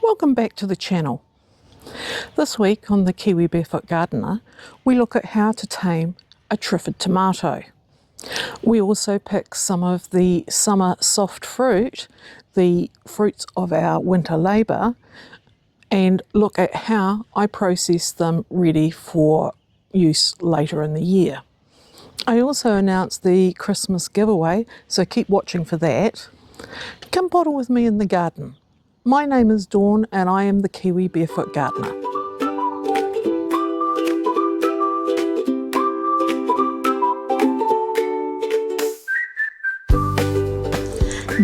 Welcome back to the channel. This week on the Kiwi Barefoot Gardener, we look at how to tame a triffid tomato. We also pick some of the summer soft fruit, the fruits of our winter labour, and look at how I process them ready for use later in the year. I also announced the Christmas giveaway, so keep watching for that. Come bottle with me in the garden. My name is Dawn and I am the Kiwi Barefoot Gardener.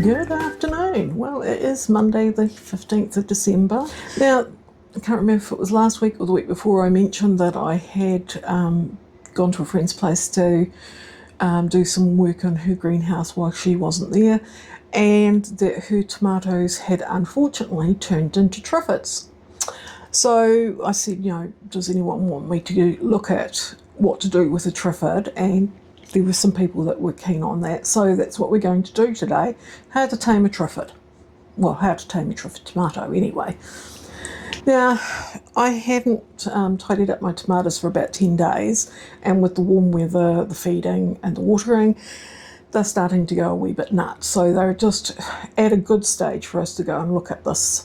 Good afternoon. Well, it is Monday the 15th of December. Now, I can't remember if it was last week or the week before I mentioned that I had gone to a friend's place to do some work on her greenhouse while she wasn't there, and that her tomatoes had unfortunately turned into triffids. So I said, does anyone want me to look at what to do with a triffid? And there were some people that were keen on that, so that's what we're going to do today. How to tame a triffid. Well, how to tame a triffid tomato anyway. Now, I hadn't tidied up my tomatoes for about 10 days, and with the warm weather, the feeding and the watering, they're starting to go a wee bit nuts. So they're just at a good stage for us to go and look at this.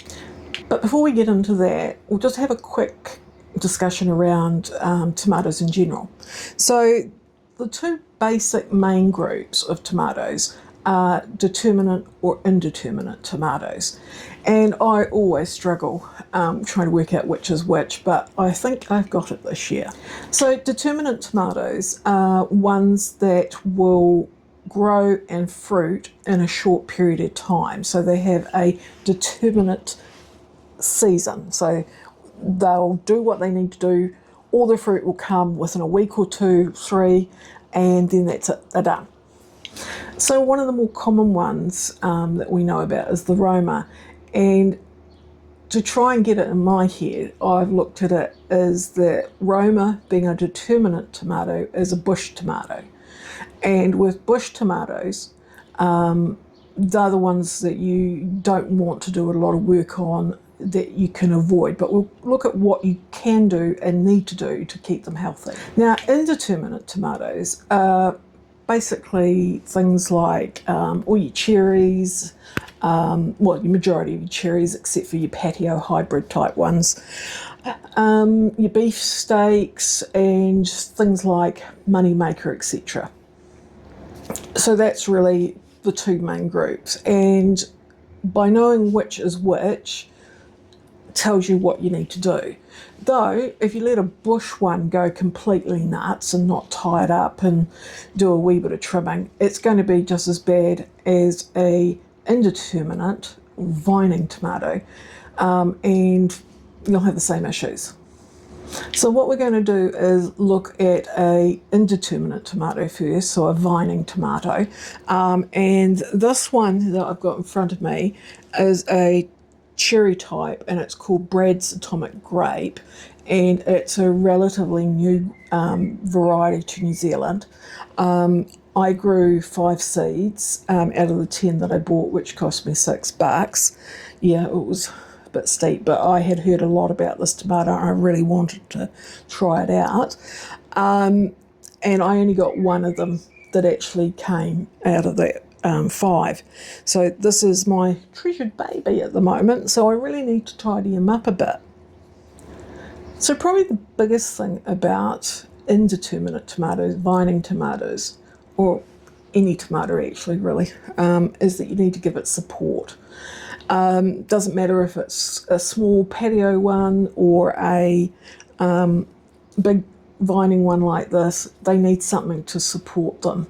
But before we get into that, we'll just have a quick discussion around tomatoes in general. So the two basic main groups of tomatoes are determinate or indeterminate tomatoes. And I always struggle trying to work out which is which, but I think I've got it this year. So determinate tomatoes are ones that will grow and fruit in a short period of time. So they have a determinate season. So they'll do what they need to do. All the fruit will come within a week or two, 3, and then that's it, they're done. So one of the more common ones that we know about is the Roma, and to try and get it in my head, I've looked at it as that Roma, being a determinate tomato, is a bush tomato. And with bush tomatoes, they're the ones that you don't want to do a lot of work on, that you can avoid, but we'll look at what you can do and need to do to keep them healthy. Now, indeterminate tomatoes are basically things like all your cherries, well, the majority of your cherries except for your patio hybrid type ones, your beef steaks and things like moneymaker, etc. So that's really the two main groups, and by knowing which is which tells you what you need to do. Though if you let a bush one go completely nuts and not tie it up and do a wee bit of trimming, it's going to be just as bad as a indeterminate vining tomato, and you'll have the same issues. So what we're going to do is look at a indeterminate tomato first, so a vining tomato, and this one that I've got in front of me is a cherry type, and it's called Brad's Atomic Grape, and it's a relatively new variety to New Zealand. I grew 5 seeds out of the 10 that I bought, which cost me $6. Yeah, it was a bit steep, but I had heard a lot about this tomato and I really wanted to try it out. And I only got one of them that actually came out of that 5. So this is my treasured baby at the moment, so I really need to tidy him up a bit. So probably the biggest thing about indeterminate tomatoes, vining tomatoes, or any tomato actually really, is that you need to give it support. Doesn't matter if it's a small patio one or a big vining one like this, they need something to support them.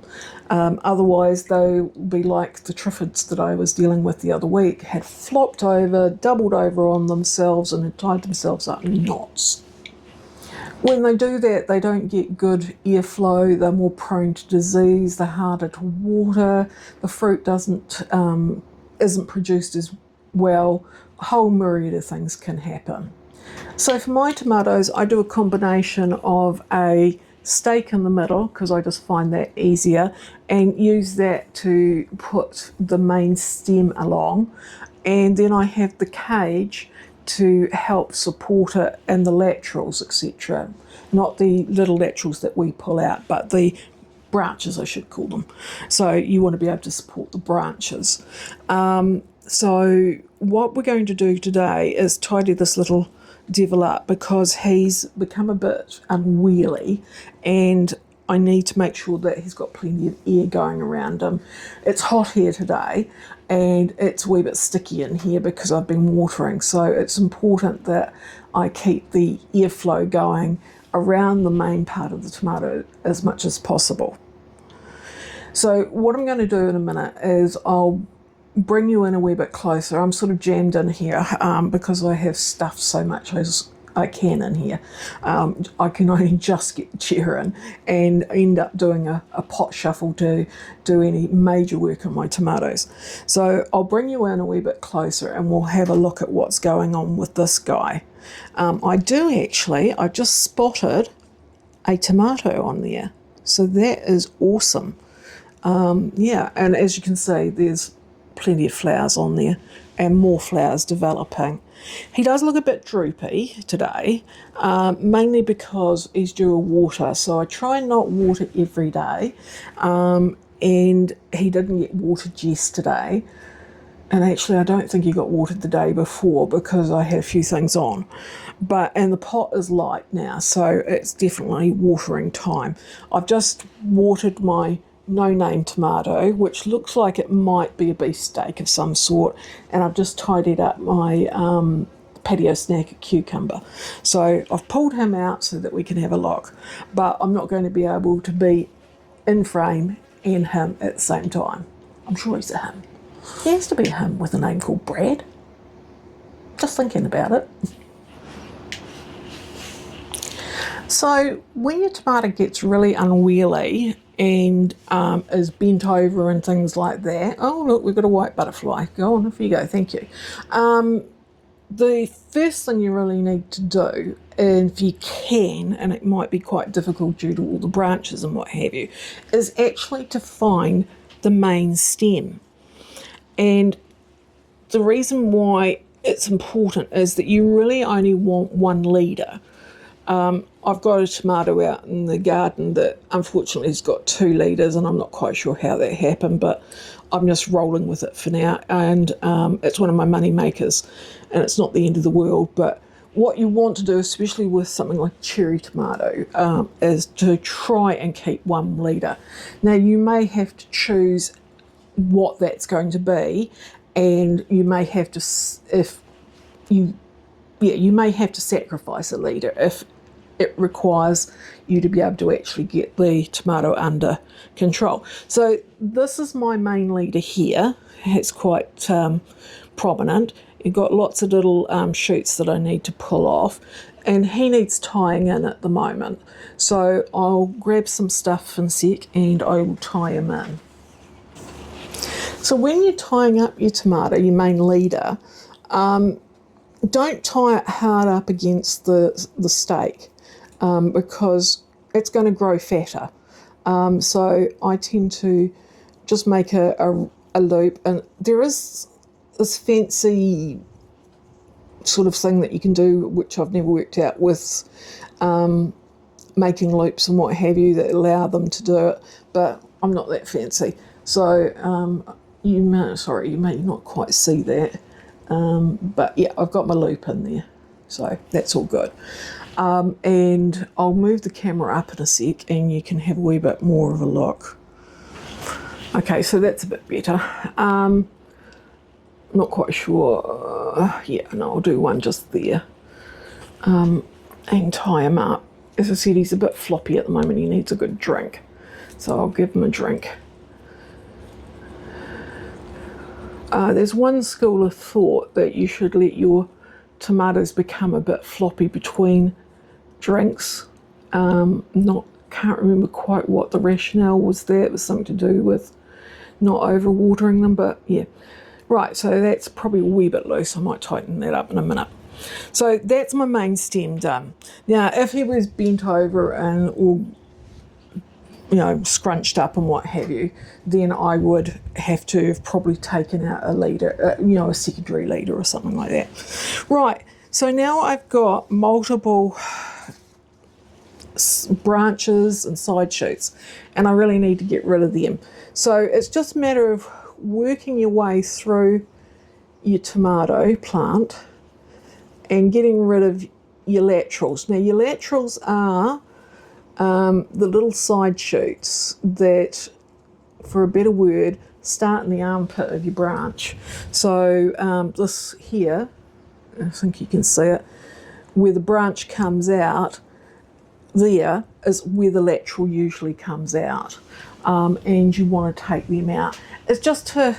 Otherwise they'll be like the triffids that I was dealing with the other week, had flopped over, doubled over on themselves and had tied themselves up in knots. When they do that, they don't get good airflow, they're more prone to disease, they're harder to water, the fruit isn't produced as well, a whole myriad of things can happen. So for my tomatoes, I do a combination of a stake in the middle, because I just find that easier, and use that to put the main stem along, and then I have the cage to help support it and the laterals, etc. Not the little laterals that we pull out, but the branches, I should call them. So you want to be able to support the branches. So what we're going to do today is tidy this little devil up because he's become a bit unwieldy, and I need to make sure that he's got plenty of air going around him. It's hot here today and it's a wee bit sticky in here because I've been watering, so it's important that I keep the airflow going around the main part of the tomato as much as possible. So what I'm going to do in a minute is I'll bring you in a wee bit closer. I'm sort of jammed in here because I have stuffed so much as I can in here. I can only just get the chair in and end up doing a pot shuffle to do any major work on my tomatoes. So I'll bring you in a wee bit closer and we'll have a look at what's going on with this guy. I just spotted a tomato on there. So that is awesome. Yeah, and as you can see, there's plenty of flowers on there and more flowers developing. He does look a bit droopy today, mainly because he's due a water. So I try and not water every day, and he didn't get watered yesterday. And actually, I don't think he got watered the day before because I had a few things on. And the pot is light now, so it's definitely watering time. I've just watered my no-name tomato, which looks like it might be a beefsteak of some sort, and I've just tidied up my patio snack cucumber. So I've pulled him out so that we can have a look, but I'm not going to be able to be in frame and him at the same time. I'm sure he's a him. He has to be a him with a name called Brad. Just thinking about it. So when your tomato gets really unwieldy and is bent over and things like that. Oh, look, we've got a white butterfly. Go on, off you go, thank you. The first thing you really need to do, and if you can, and it might be quite difficult due to all the branches and what have you, is actually to find the main stem. And the reason why it's important is that you really only want 1 leader. I've got a tomato out in the garden that unfortunately has got 2 leaders, and I'm not quite sure how that happened, but I'm just rolling with it for now. And it's one of my money makers, and it's not the end of the world. But what you want to do, especially with something like cherry tomato, is to try and keep 1 leader. Now you may have to choose what that's going to be, and you may have to, you may have to sacrifice a leader if it requires you to be able to actually get the tomato under control. So this is my main leader here. It's quite prominent. You've got lots of little shoots that I need to pull off, and he needs tying in at the moment. So I'll grab some stuff in a sec and I will tie him in. So when you're tying up your tomato, your main leader, don't tie it hard up against the stake because it's going to grow fatter. So I tend to just make a loop, and there is this fancy sort of thing that you can do, which I've never worked out with making loops and what have you that allow them to do it, but I'm not that fancy. So you may not quite see that. But yeah, I've got my loop in there, so that's all good. And I'll move the camera up in a sec and you can have a wee bit more of a look. Okay, so that's a bit better. Not quite sure. Yeah, no, I'll do one just there and tie him up. As I said, he's a bit floppy at the moment. He needs a good drink, so I'll give him a drink. There's one school of thought that you should let your tomatoes become a bit floppy between drinks. Can't remember quite what the rationale was there. It was something to do with not over-watering them, but yeah. Right, so that's probably a wee bit loose. I might tighten that up in a minute. So that's my main stem done. Now, if he was bent over and all you know, scrunched up and what have you, then I would have to have probably taken out a leader, you know, a secondary leader or something like that. Right, so now I've got multiple branches and side shoots, and I really need to get rid of them. So it's just a matter of working your way through your tomato plant and getting rid of your laterals. Now your laterals are the little side shoots that, for a better word, start in the armpit of your branch. So this here, I think you can see it, where the branch comes out, there is where the lateral usually comes out, and you want to take them out. It's just to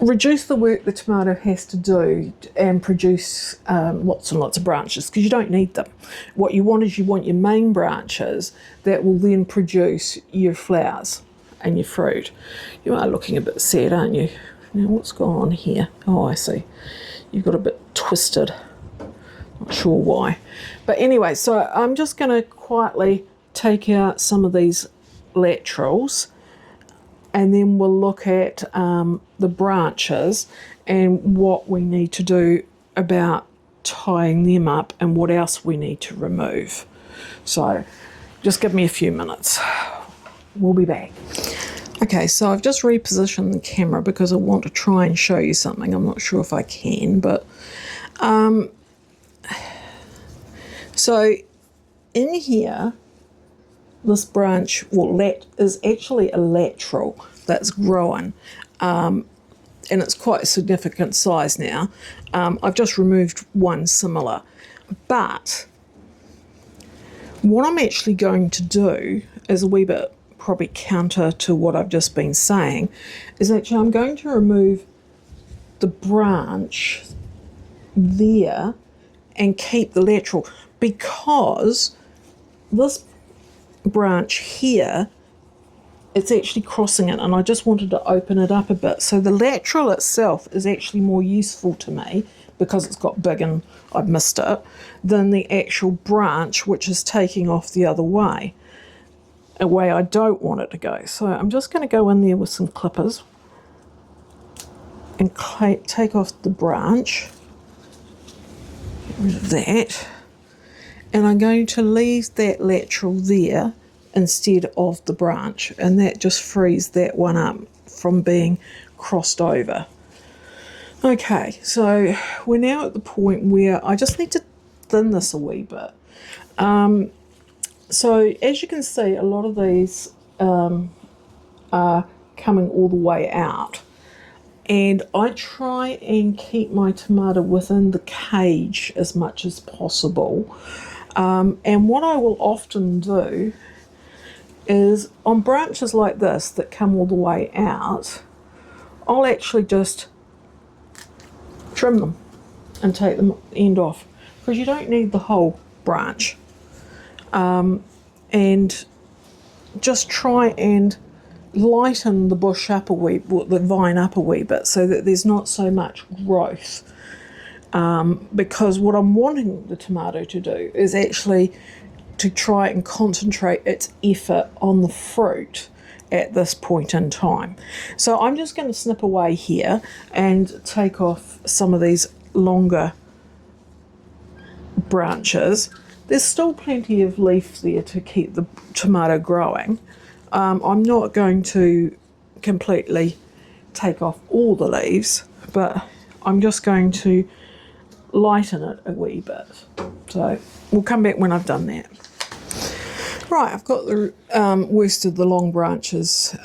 reduce the work the tomato has to do and produce lots and lots of branches, because you don't need them. What you want is you want your main branches that will then produce your flowers and your fruit. You are looking a bit sad, aren't you? Now what's going on here? Oh, I see. You've got a bit twisted. Not sure why. But anyway, so I'm just going to quietly take out some of these laterals, and then we'll look at the branches and what we need to do about tying them up and what else we need to remove. So just give me a few minutes. We'll be back. Okay, so I've just repositioned the camera because I want to try and show you something. I'm not sure if I can, but so in here, this branch, well, that is actually a lateral that's growing, and it's quite a significant size now. I've just removed one similar, but what I'm actually going to do is a wee bit probably counter to what I've just been saying, is actually I'm going to remove the branch there and keep the lateral, because this branch here, it's actually crossing it, and I just wanted to open it up a bit. So the lateral itself is actually more useful to me because it's got big and I've missed it, than the actual branch, which is taking off the other way, a way I don't want it to go. So I'm just going to go in there with some clippers and take off the branch, get rid of that, and I'm going to leave that lateral there instead of the branch, and that just frees that one up from being crossed over. Okay, so we're now at the point where I just need to thin this a wee bit. So as you can see, a lot of these are coming all the way out, and I try and keep my tomato within the cage as much as possible. And what I will often do is, on branches like this that come all the way out, I'll actually just trim them and take the end off, because you don't need the whole branch. And just try and lighten the bush up a wee, the vine up a wee bit, so that there's not so much growth. Because what I'm wanting the tomato to do is actually to try and concentrate its effort on the fruit at this point in time. So I'm just going to snip away here and take off some of these longer branches. There's still plenty of leaf there to keep the tomato growing. I'm not going to completely take off all the leaves, but I'm just going to lighten it a wee bit. So we'll come back when I've done that. Right, I've got the worst of the long branches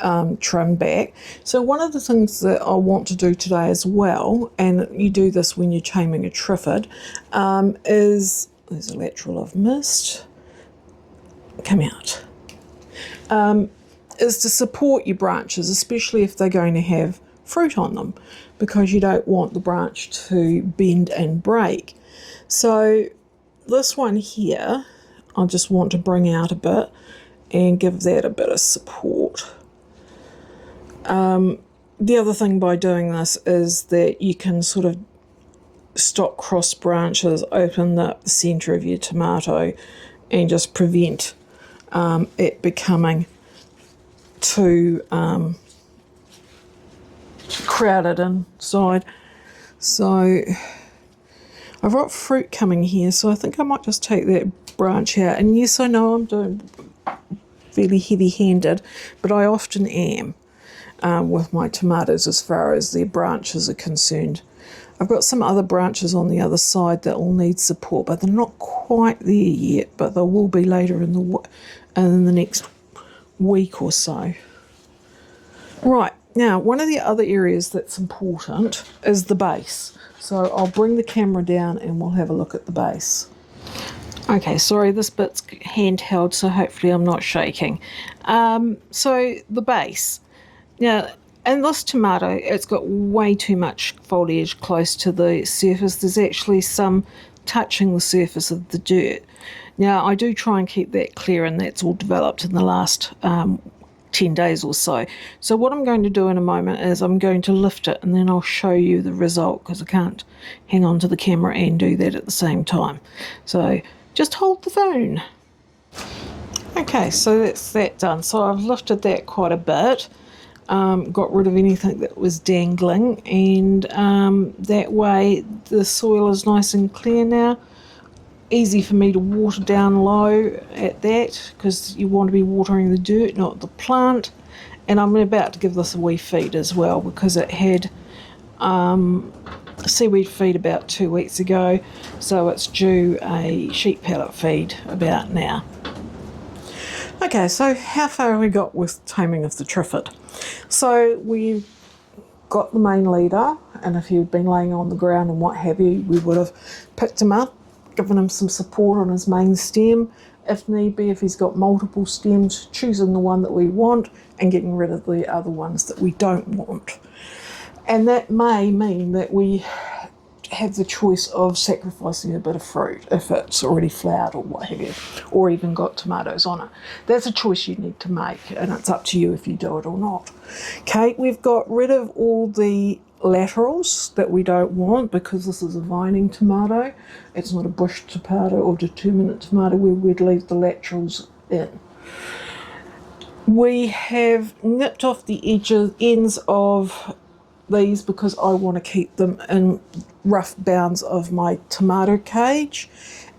trimmed back. So one of the things that I want to do today as well, and you do this when you're taming a triffid, is, there's a lateral I've missed, come out, is to support your branches, especially if they're going to have fruit on them, because you don't want the branch to bend and break. So this one here, I just want to bring out a bit and give that a bit of support. The other thing by doing this is that you can sort of stop cross branches, open up the centre of your tomato, and just prevent it becoming too crowded inside. So I've got fruit coming here, so I think I might just take that branch out. And yes, I know I'm doing fairly heavy-handed, but I often am with my tomatoes as far as their branches are concerned. I've got some other branches on the other side that will need support, but they're not quite there yet, but they will be later in the next week or so. Right, now one of the other areas that's important is the base. So I'll bring the camera down and we'll have a look at the base. Okay, sorry, this bit's handheld, so hopefully I'm not shaking. So the base. Now, in this tomato, it's got way too much foliage close to the surface. There's actually some touching the surface of the dirt. Now, I do try and keep that clear, and that's all developed in the last 10 days or so. So what I'm going to do in a moment is I'm going to lift it, and then I'll show you the result, because I can't hang on to the camera and do that at the same time. So just hold the phone. Okay, so that's that done. So I've lifted that quite a bit. Got rid of anything that was dangling, and that way the soil is nice and clear now. Easy for me to water down low at that, because you want to be watering the dirt, not the plant. And I'm about to give this a wee feed as well, because it had seaweed feed about 2 weeks ago, so it's due a sheep pellet feed about now. Okay, so how far have we got with taming of the Trifid? So we've got the main leader, and if he'd been laying on the ground and what have you, we would have picked him up, given him some support on his main stem. If need be, if he's got multiple stems, choosing the one that we want and getting rid of the other ones that we don't want. And that may mean that we have the choice of sacrificing a bit of fruit if it's already flowered or what have you, or even got tomatoes on it. That's a choice you need to make, and it's up to you if you do it or not. Okay, we've got rid of all the laterals that we don't want, because this is a vining tomato. It's not a bush tomato or determinate tomato where we'd leave the laterals in. We have nipped off the ends of these, because I want to keep them in rough bounds of my tomato cage,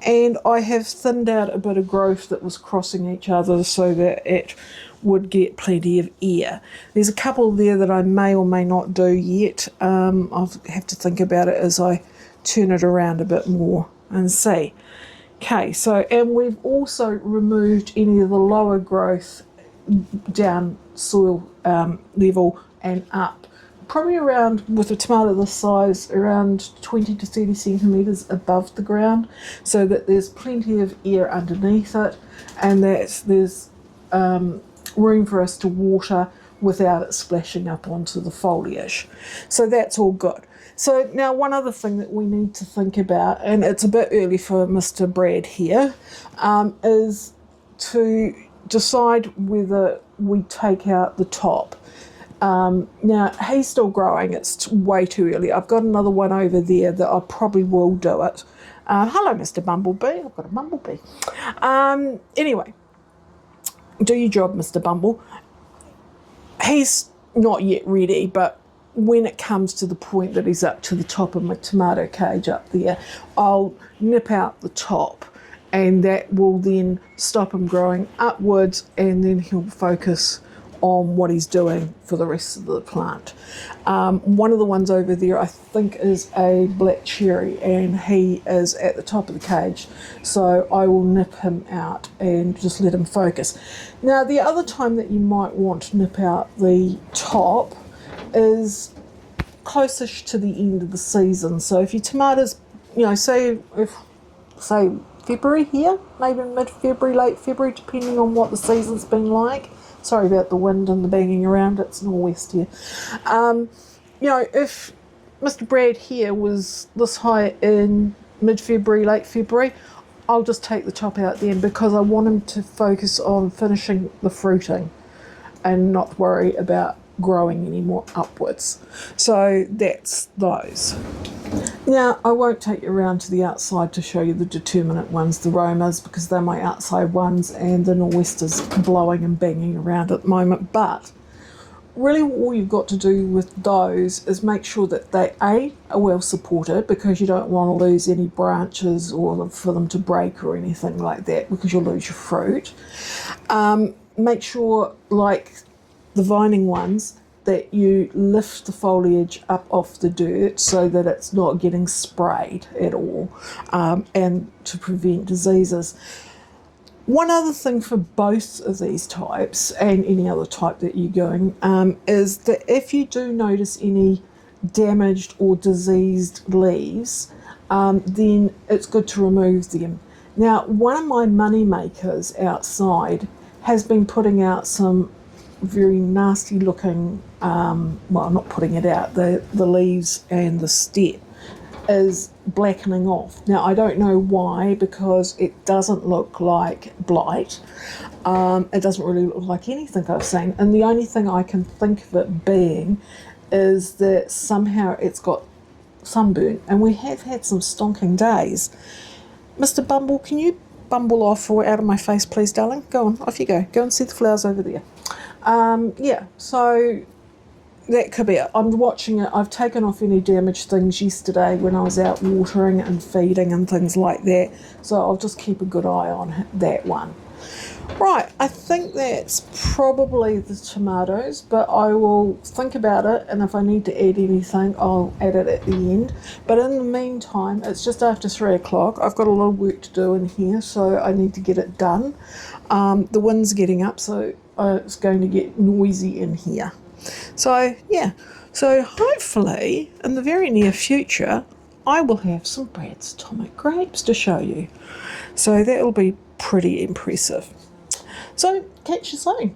and I have thinned out a bit of growth that was crossing each other so that it would get plenty of air. There's a couple there that I may or may not do yet. I'll have to think about it as I turn it around a bit more and see. Okay, so, and we've also removed any of the lower growth down soil level and up. Probably around, with a tomato this size, around 20 to 30 centimetres above the ground, so that there's plenty of air underneath it, and that there's room for us to water without it splashing up onto the foliage. So that's all good. So now one other thing that we need to think about, and it's a bit early for Mr. Brad here, is to decide whether we take out the top. Now he's still growing, it's way too early. I've got another one over there that I probably will do it. Hello Mr. Bumblebee, I've got a bumblebee. Anyway, do your job Mr. Bumble. He's not yet ready, but when it comes to the point that he's up to the top of my tomato cage up there, I'll nip out the top, and that will then stop him growing upwards, and then he'll focus on what he's doing for the rest of the plant. One of the ones over there I think is a black cherry, and he is at the top of the cage, so I will nip him out and just let him focus. Now the other time that you might want to nip out the top is closest to the end of the season. So if your tomatoes, say February here, maybe mid-February, late February, depending on what the season's been like. Sorry about the wind and the banging around, it's nor'west here. If Mr. Brad here was this high in mid-February, late February, I'll just take the top out then, because I want him to focus on finishing the fruiting and not worry about growing any more upwards. So that's those. Now, I won't take you around to the outside to show you the determinate ones, the Romas, because they're my outside ones, and the Nor'westers blowing and banging around at the moment. But really all you've got to do with those is make sure that they are well supported, because you don't want to lose any branches or for them to break or anything like that, because you'll lose your fruit. Make sure, like the vining ones, that you lift the foliage up off the dirt so that it's not getting sprayed at all, and to prevent diseases. One other thing for both of these types, and any other type that you're going, is that if you do notice any damaged or diseased leaves, then it's good to remove them. Now, one of my money makers outside has been putting out some very nasty looking, well, not putting it out, the leaves and the stem is blackening off. Now, I don't know why, because it doesn't look like blight. It doesn't really look like anything I've seen, and the only thing I can think of it being is that somehow it's got sunburn, and we have had some stonking days. Mr. Bumble, can you bumble off or out of my face, please, darling? Go on, off you go. Go and see the flowers over there. Yeah, so that could be it. I'm watching it. I've taken off any damaged things yesterday when I was out watering and feeding and things like that. So I'll just keep a good eye on that one. Right, I think that's probably the tomatoes, but I will think about it, and if I need to add anything, I'll add it at the end. But in the meantime, it's just after 3 o'clock. I've got a lot of work to do in here, so I need to get it done. The wind's getting up, so it's going to get noisy in here. So yeah, so hopefully in the very near future I will have some Brad's Atomic grapes to show you. So that'll be pretty impressive. So catch you soon.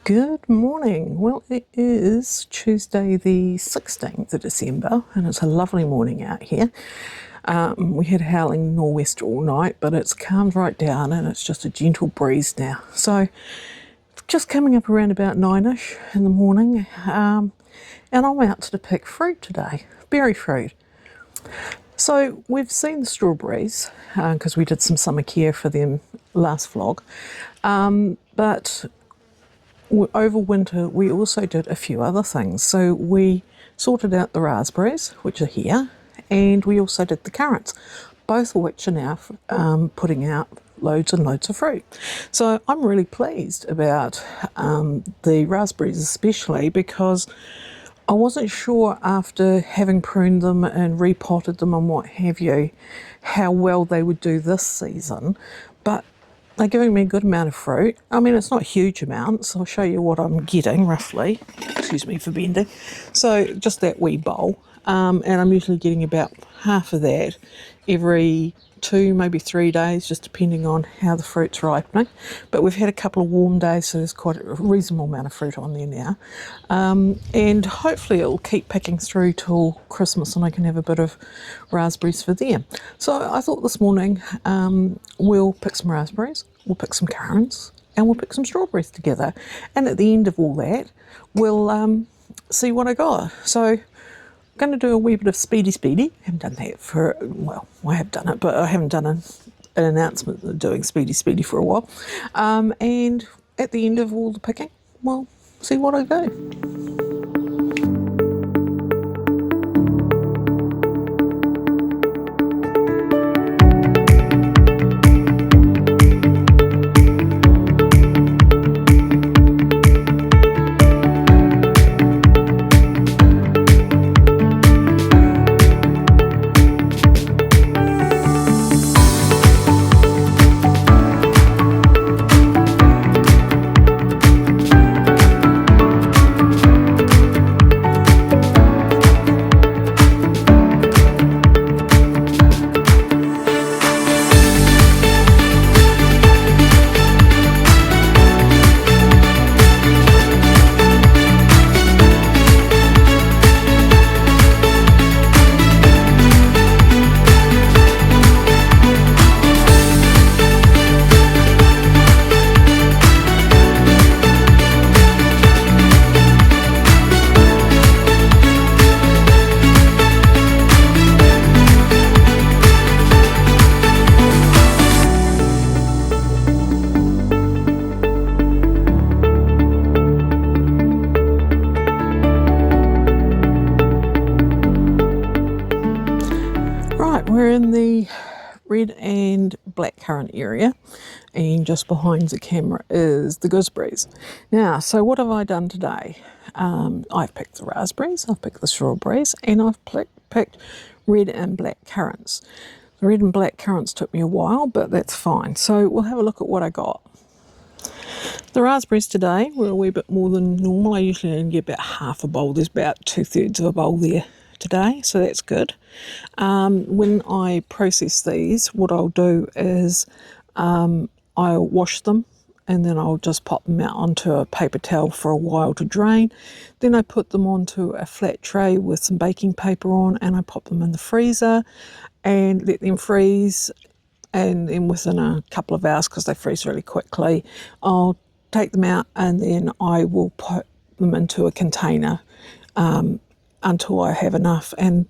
Good morning. Well, it is Tuesday the 16th of December, and it's a lovely morning out here. We had howling nor'wester all night, but it's calmed right down and it's just a gentle breeze now. So just coming up around about 9ish in the morning, and I'm out to pick fruit today, berry fruit. So we've seen the strawberries, because we did some summer care for them last vlog, but over winter we also did a few other things. So we sorted out the raspberries, which are here, and we also did the currants, both of which are now putting out loads and loads of fruit. So I'm really pleased about the raspberries, especially because I wasn't sure, after having pruned them and repotted them and what have you, how well they would do this season, but they're giving me a good amount of fruit. I mean, it's not huge amounts. I'll show you what I'm getting roughly. Excuse me for bending. So just that wee bowl, and I'm usually getting about half of that every 2, maybe 3 days, just depending on how the fruit's ripening. But we've had a couple of warm days, so there's quite a reasonable amount of fruit on there now. And hopefully it'll keep picking through till Christmas and I can have a bit of raspberries for them. So I thought this morning we'll pick some raspberries, we'll pick some currants, and we'll pick some strawberries together. And at the end of all that, we'll see what I got. So I'm going to do a wee bit of speedy. I haven't done that for, well, I have done it, but I haven't done an announcement of doing speedy for a while. And at the end of all the picking, well, see what I go. Right, we're in the red and black currant area, and just behind the camera is the gooseberries. Now, so what have I done today? I've picked the raspberries, I've picked the strawberries, and I've picked red and black currants. The red and black currants took me a while, but that's fine. So we'll have a look at what I got. The raspberries today were a wee bit more than normal. I usually only get about half a bowl. There's about 2/3 of a bowl there today, so that's good. When I process these, what I'll do is I'll wash them, and then I'll just pop them out onto a paper towel for a while to drain. Then I put them onto a flat tray with some baking paper on, and I pop them in the freezer and let them freeze. And then within a couple of hours, because they freeze really quickly, I'll take them out, and then I will put them into a container until I have enough. And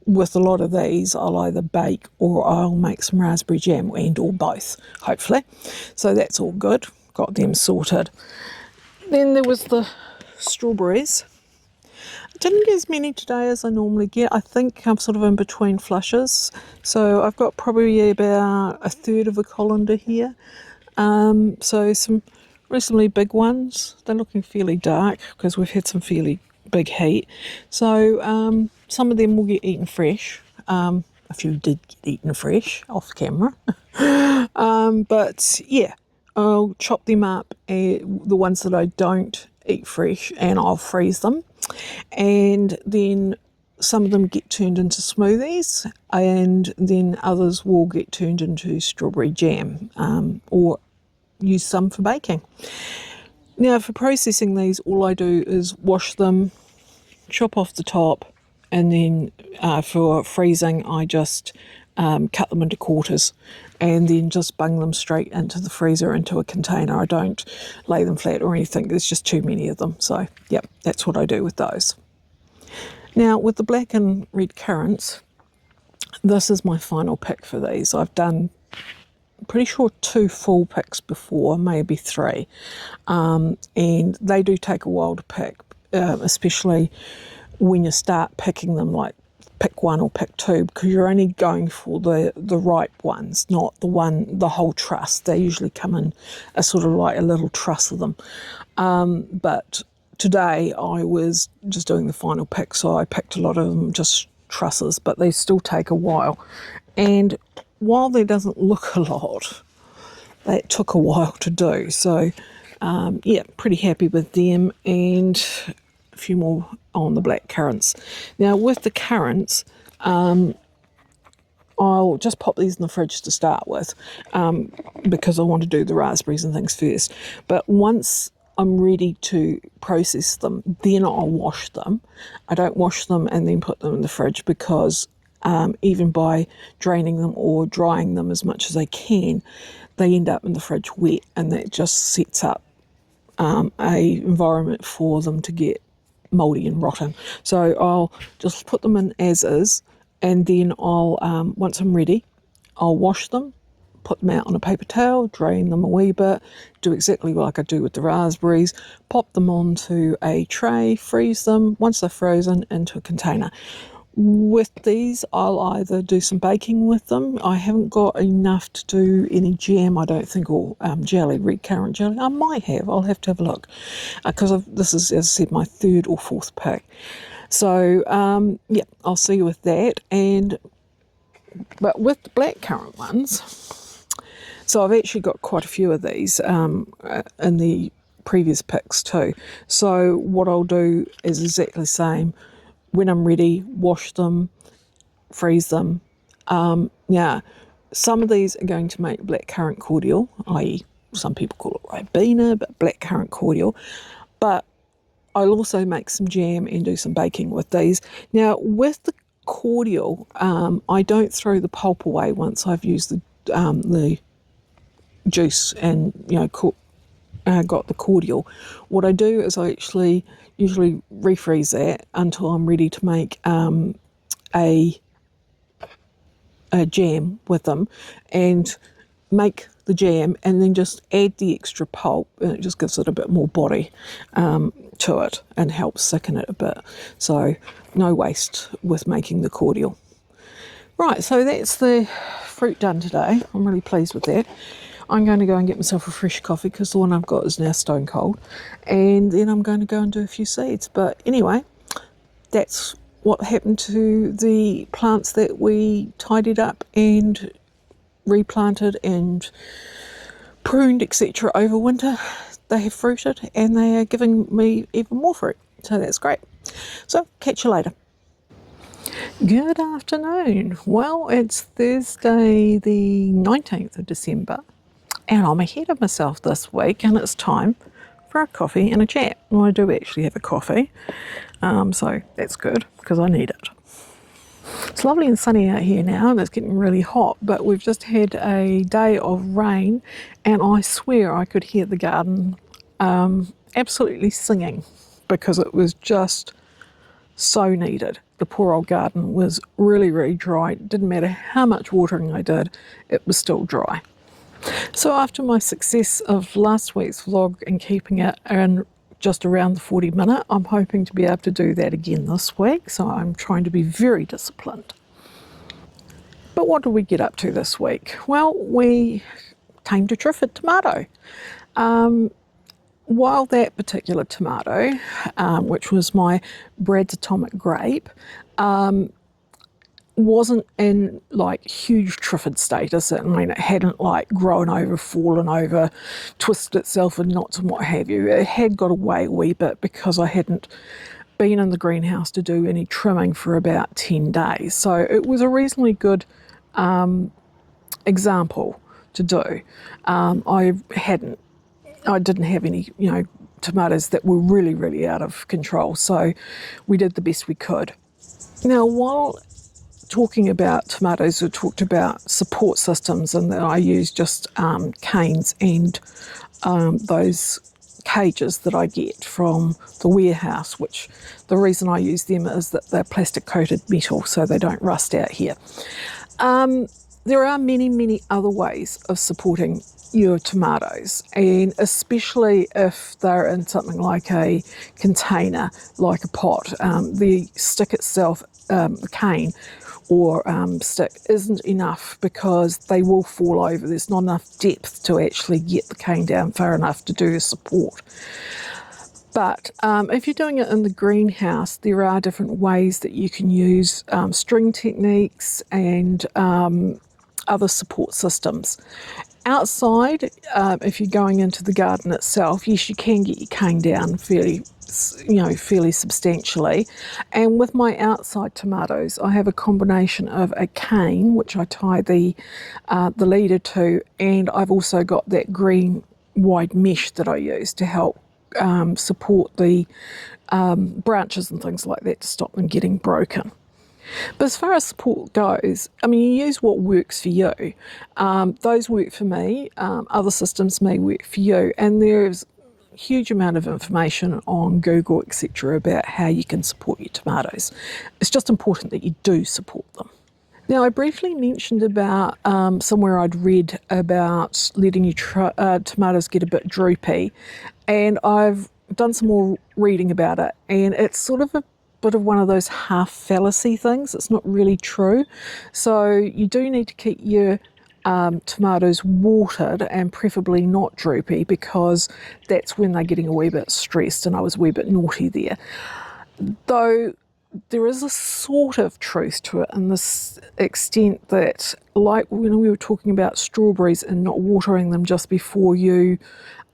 with a lot of these, I'll either bake or I'll make some raspberry jam, and or both, hopefully. So that's all good. Got them sorted. Then there was the strawberries. I didn't get as many today as I normally get. I think I'm sort of in between flushes. So I've got probably about 1/3 of a colander here. So some reasonably big ones. They're looking fairly dark because we've had some fairly big heat. So some of them will get eaten fresh. A few did get eaten fresh off camera. But yeah, I'll chop them up, the ones that I don't eat fresh, and I'll freeze them. And then some of them get turned into smoothies, and then others will get turned into strawberry jam, or use some for baking. Now, for processing these, all I do is wash them, chop off the top, and then for freezing I just cut them into quarters and then just bung them straight into the freezer into a container. I don't lay them flat or anything, there's just too many of them. So yep, that's what I do with those. Now with the black and red currants, this is my final pick for these. I've done pretty sure 2 full picks before, maybe 3, and they do take a while to pick, especially when you start picking them, like pick 1 or pick 2, because you're only going for the ripe ones, not the whole truss. They usually come in a sort of like a little truss of them. But today I was just doing the final pick, so I picked a lot of them just trusses, but they still take a while. And while there doesn't look a lot, that took a while to do. So yeah, pretty happy with them, and a few more on the black currants. Now with the currants, I'll just pop these in the fridge to start with, because I want to do the raspberries and things first. But once I'm ready to process them, then I'll wash them. I don't wash them and then put them in the fridge, because even by draining them or drying them as much as I can, they end up in the fridge wet, and that just sets up a environment for them to get mouldy and rotten. So I'll just put them in as is, and then I'll once I'm ready, I'll wash them, put them out on a paper towel, drain them a wee bit, do exactly like I do with the raspberries, pop them onto a tray, freeze them. Once they're frozen, into a container. With these, I'll either do some baking with them. I haven't got enough to do any jam, I don't think, or jelly, red currant jelly. I might have, I'll have to have a look, because this is, as I said, my 3rd or 4th pick. So yeah, I'll see you with that. But with the black currant ones, so I've actually got quite a few of these in the previous picks too. So what I'll do is exactly the same. When I'm ready, wash them, freeze them. Now, some of these are going to make black currant cordial, i.e. some people call it ribena, but black currant cordial. But I'll also make some jam and do some baking with these. Now, with the cordial, I don't throw the pulp away once I've used the juice and, you know, got the cordial. What I do is I actually usually refreeze that until I'm ready to make a jam with them, and make the jam, and then just add the extra pulp, and it just gives it a bit more body to it and helps thicken it a bit. So no waste with making the cordial. Right, so that's the fruit done today. I'm really pleased with that. I'm going to go and get myself a fresh coffee because the one I've got is now stone cold. And then I'm going to go and do a few seeds. But anyway, that's what happened to the plants that we tidied up and replanted and pruned, etc. over winter. They have fruited and they are giving me even more fruit. So that's great. So catch you later. Good afternoon. Well, it's Thursday the 19th of December and I'm ahead of myself this week and it's time for a coffee and a chat. Well, I do actually have a coffee, so that's good because I need it. It's lovely and sunny out here now and it's getting really hot, but we've just had a day of rain and I swear I could hear the garden absolutely singing because it was just so needed. The poor old garden was really, really dry. It didn't matter how much watering I did, it was still dry. So after my success of last week's vlog and keeping it in just around the 40-minute, I'm hoping to be able to do that again this week. So I'm trying to be very disciplined. But what did we get up to this week? Well, we tamed a triffid tomato. While that particular tomato, which was my Brad's Atomic Grape, wasn't in like huge triffid status. I mean, it hadn't like grown over, fallen over, twisted itself in knots and what have you. It had got away a wee bit because I hadn't been in the greenhouse to do any trimming for about 10 days. So it was a reasonably good example to do. I didn't have any, tomatoes that were really, really out of control. So we did the best we could. Now, while talking about tomatoes, we talked about support systems and that I use just canes and those cages that I get from the warehouse, which the reason I use them is that they're plastic coated metal so they don't rust out here. There are many, many other ways of supporting your tomatoes, and especially if they're in something like a container, like a pot. The stick itself, the cane or stick, isn't enough because they will fall over. There's not enough depth to actually get the cane down far enough to do the support. But if you're doing it in the greenhouse, there are different ways that you can use string techniques and other support systems. Outside, if you're going into the garden itself, yes, you can get your cane down fairly substantially. And with my outside tomatoes, I have a combination of a cane, which I tie the leader to, and I've also got that green wide mesh that I use to help support the branches and things like that to stop them getting broken. But as far as support goes, I mean, you use what works for you. Those work for me, other systems may work for you, and there's a huge amount of information on Google, etc., about how you can support your tomatoes. It's just important that you do support them. Now, I briefly mentioned about somewhere I'd read about letting your tomatoes get a bit droopy, and I've done some more reading about it, and it's sort of a bit of one of those half fallacy things. It's not really true. So you do need to keep your tomatoes watered and preferably not droopy, because that's when they're getting a wee bit stressed, and I was a wee bit naughty there. Though there is a sort of truth to it in this extent that, like when we were talking about strawberries and not watering them just before you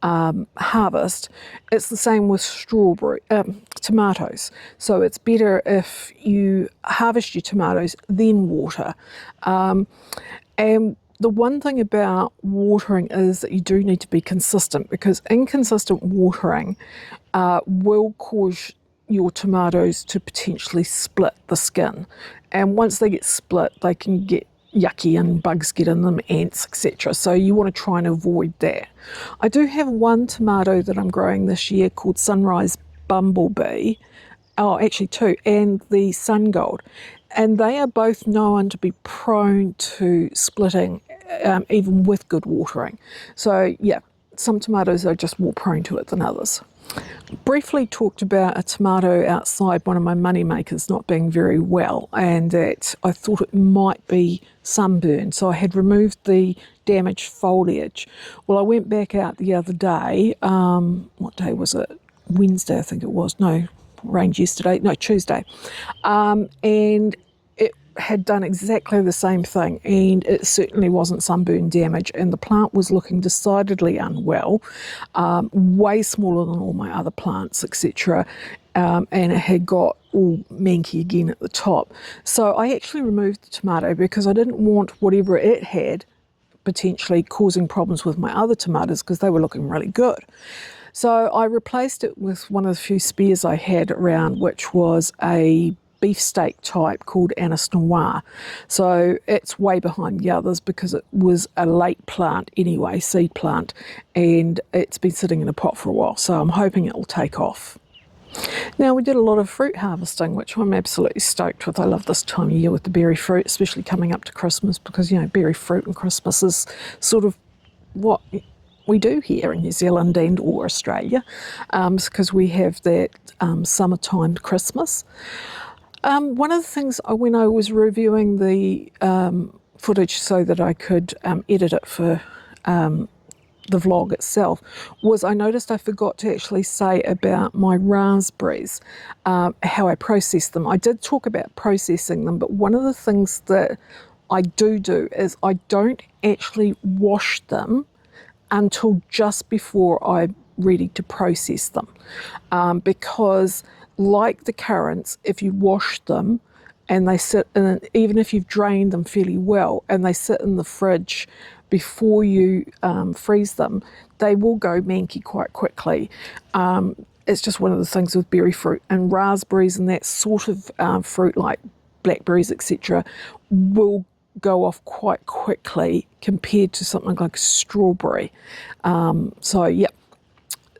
harvest, it's the same with tomatoes. So it's better if you harvest your tomatoes then water. And the one thing about watering is that you do need to be consistent, because inconsistent watering will cause your tomatoes to potentially split the skin. And once they get split, they can get yucky and bugs get in them, ants, etc. So you want to try and avoid that. I do have one tomato that I'm growing this year called Sunrise Bumblebee, actually two, and the Sun Gold. And they are both known to be prone to splitting, even with good watering. So yeah, some tomatoes are just more prone to it than others. Briefly talked about a tomato outside, one of my money makers, not being very well, and that I thought it might be sunburn, so I had removed the damaged foliage. Well, I went back out the other day, what day was it? Wednesday, I think it was. No, rained yesterday. No, Tuesday. And it had done exactly the same thing, and it certainly wasn't sunburn damage, and the plant was looking decidedly unwell, way smaller than all my other plants, etc. And it had got all manky again at the top. So I actually removed the tomato because I didn't want whatever it had potentially causing problems with my other tomatoes, because they were looking really good. So I replaced it with one of the few spares I had around, which was a beefsteak type called Anise Noir. So it's way behind the others because it was a late plant anyway, seed plant, and it's been sitting in a pot for a while, so I'm hoping it will take off. Now, we did a lot of fruit harvesting, which I'm absolutely stoked with. I love this time of year with the berry fruit, especially coming up to Christmas, because, you know, berry fruit and Christmas is sort of what we do here in New Zealand and or Australia, because we have that summertime Christmas. One of the things when I was reviewing the footage so that I could edit it for the vlog itself, was I noticed I forgot to actually say about my raspberries, how I process them. I did talk about processing them, but one of the things that I do is I don't actually wash them until just before I'm ready to process them, because like the currants, if you wash them and they sit in, even if you've drained them fairly well and they sit in the fridge before you freeze them, they will go manky quite quickly. It's just one of the things with berry fruit, and raspberries and that sort of fruit like blackberries, etc., will go off quite quickly compared to something like a strawberry. So yeah,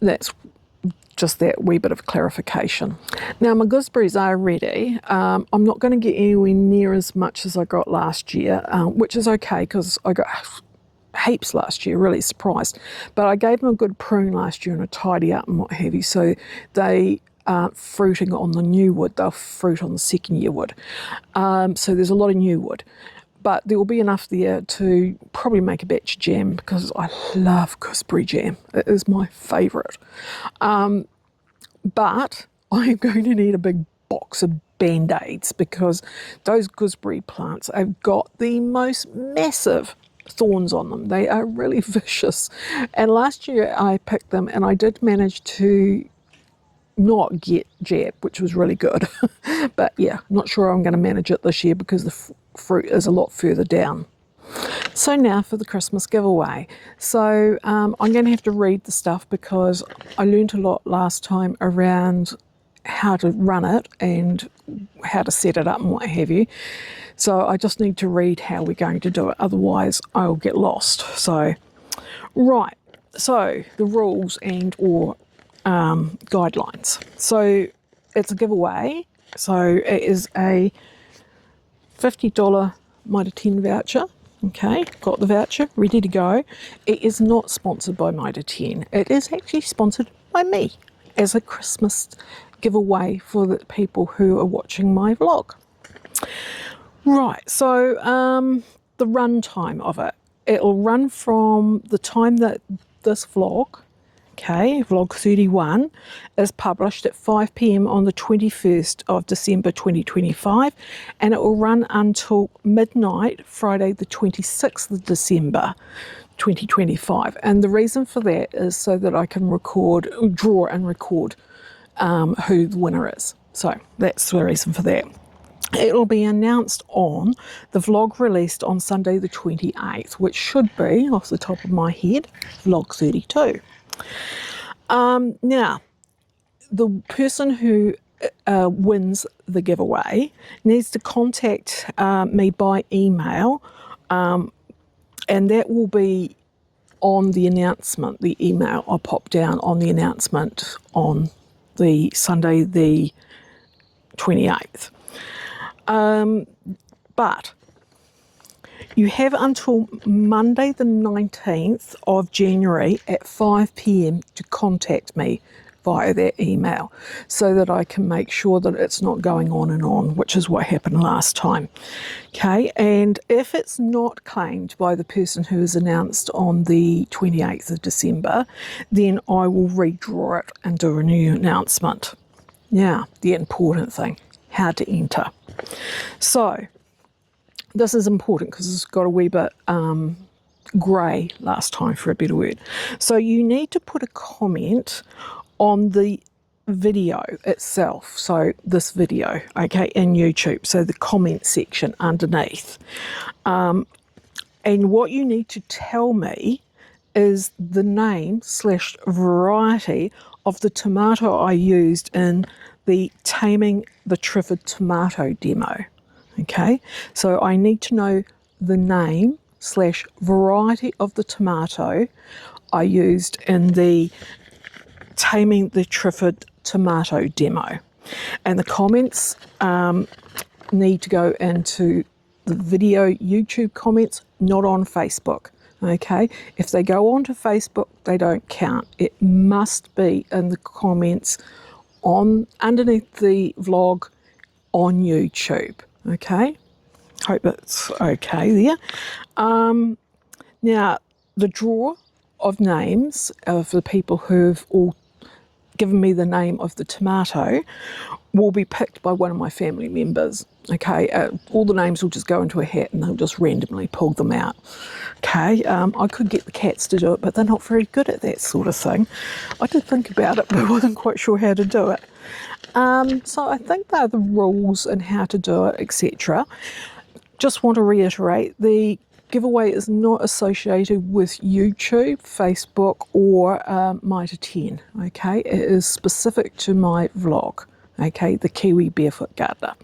that's just that wee bit of clarification. Now, my gooseberries are ready. I'm not going to get anywhere near as much as I got last year, which is okay because I got heaps last year, really surprised. But I gave them a good prune last year and a tidy up and what have you, so they aren't fruiting on the new wood, they'll fruit on the second year wood. So there's a lot of new wood. But there will be enough there to probably make a batch of jam, because I love gooseberry jam. It is my favourite. But I'm going to need a big box of Band-Aids, because those gooseberry plants have got the most massive thorns on them. They are really vicious. And last year I picked them and I did manage to not get jab, which was really good. But yeah, not sure I'm going to manage it this year because the fruit is a lot further down. So now for the Christmas giveaway. So I'm going to have to read the stuff because I learned a lot last time around how to run it and how to set it up and what have you. So I just need to read how we're going to do it, otherwise I'll get lost. So, right, so the rules and or guidelines. So it's a giveaway. So it is a $50 MITRE voucher. Okay, got the voucher, ready to go. It is not sponsored by MITRE. It is actually sponsored by me as a Christmas giveaway for the people who are watching my vlog. Right, so the run time of it. It'll run from the time that this vlog, okay, vlog 31, is published at 5 p.m. on the 21st of December 2025, and it will run until midnight, Friday the 26th of December 2025. And the reason for that is so that I can draw and record who the winner is. So that's the reason for that. It will be announced on the vlog released on Sunday the 28th, which should be, off the top of my head, vlog 32. Now, the person who wins the giveaway needs to contact me by email, and that will be on the announcement, the email I'll pop down on the announcement on the Sunday the 28th. But you have until Monday the 19th of January at 5 p.m. to contact me via their email so that I can make sure that it's not going on and on, which is what happened last time. Okay, and if it's not claimed by the person who is announced on the 28th of December, then I will redraw it and do a new announcement. Now, the important thing, how to enter. So, this is important because it's got a wee bit grey last time, for a better word. So you need to put a comment on the video itself, so this video, okay, in YouTube, so the comment section underneath. And what you need to tell me is the name / variety of the tomato I used in the Taming the Trifid tomato demo. Okay, so I need to know the name / variety of the tomato I used in the Taming the Trifid tomato demo. And the comments need to go into the video YouTube comments, not on Facebook. Okay, if they go onto Facebook, they don't count. It must be in the comments on underneath the vlog on YouTube. Okay, hope it's okay there. Now, the draw of names of the people who've all given me the name of the tomato will be picked by one of my family members. Okay, all the names will just go into a hat and they'll just randomly pull them out. Okay, I could get the cats to do it, but they're not very good at that sort of thing. I did think about it, but I wasn't quite sure how to do it. So I think they're the rules and how to do it, etc. Just want to reiterate, the giveaway is not associated with YouTube, Facebook, or MITRE 10. Okay, it is specific to my vlog. Okay, the Kiwi Barefoot Gardener.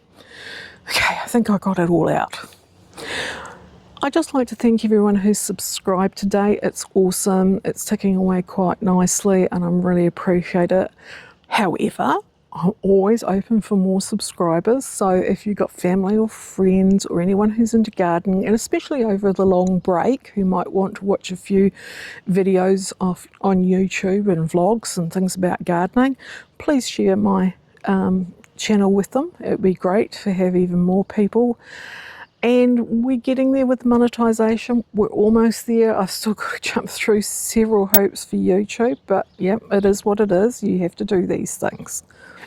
Okay, I think I got it all out. I'd just like to thank everyone who's subscribed today. It's awesome. It's ticking away quite nicely, and I'm really appreciate it. However, I'm always open for more subscribers, so if you've got family or friends or anyone who's into gardening, and especially over the long break who might want to watch a few videos on YouTube and vlogs and things about gardening, please share my channel with them. It would be great to have even more people. And we're getting there with monetization. We're almost there. I've still got to jump through several hoops for YouTube, but yeah, it is what it is. You have to do these things.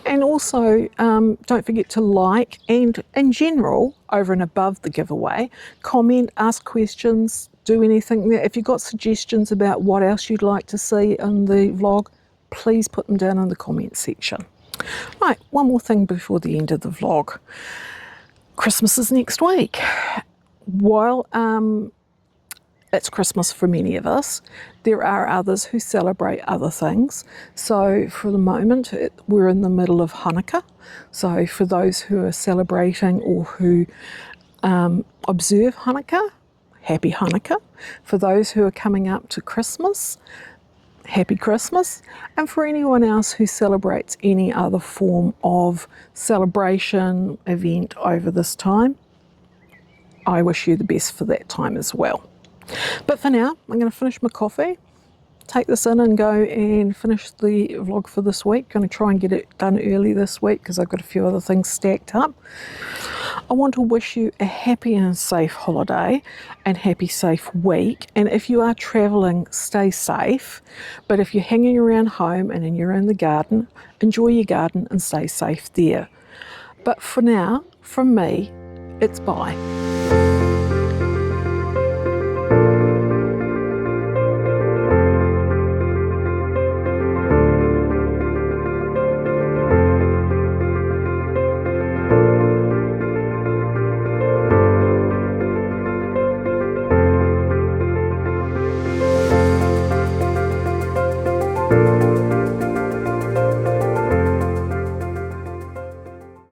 And also, don't forget to like, and in general, over and above the giveaway, comment, ask questions, do anything there. If you've got suggestions about what else you'd like to see in the vlog, please put them down in the comment section. Right, one more thing before the end of the vlog. Christmas is next week. While it's Christmas for many of us, there are others who celebrate other things. So for the moment, we're in the middle of Hanukkah. So for those who are celebrating or who observe Hanukkah, happy Hanukkah. For those who are coming up to Christmas, happy Christmas. And for anyone else who celebrates any other form of celebration event over this time, I wish you the best for that time as well. But for now, I'm going to finish my coffee, take this in and go and finish the vlog for this week. Going to try and get it done early this week because I've got a few other things stacked up. I want to wish you a happy and safe holiday and happy safe week. And if you are travelling, stay safe. But if you're hanging around home and then you're in the garden, enjoy your garden and stay safe there. But for now, from me, it's bye.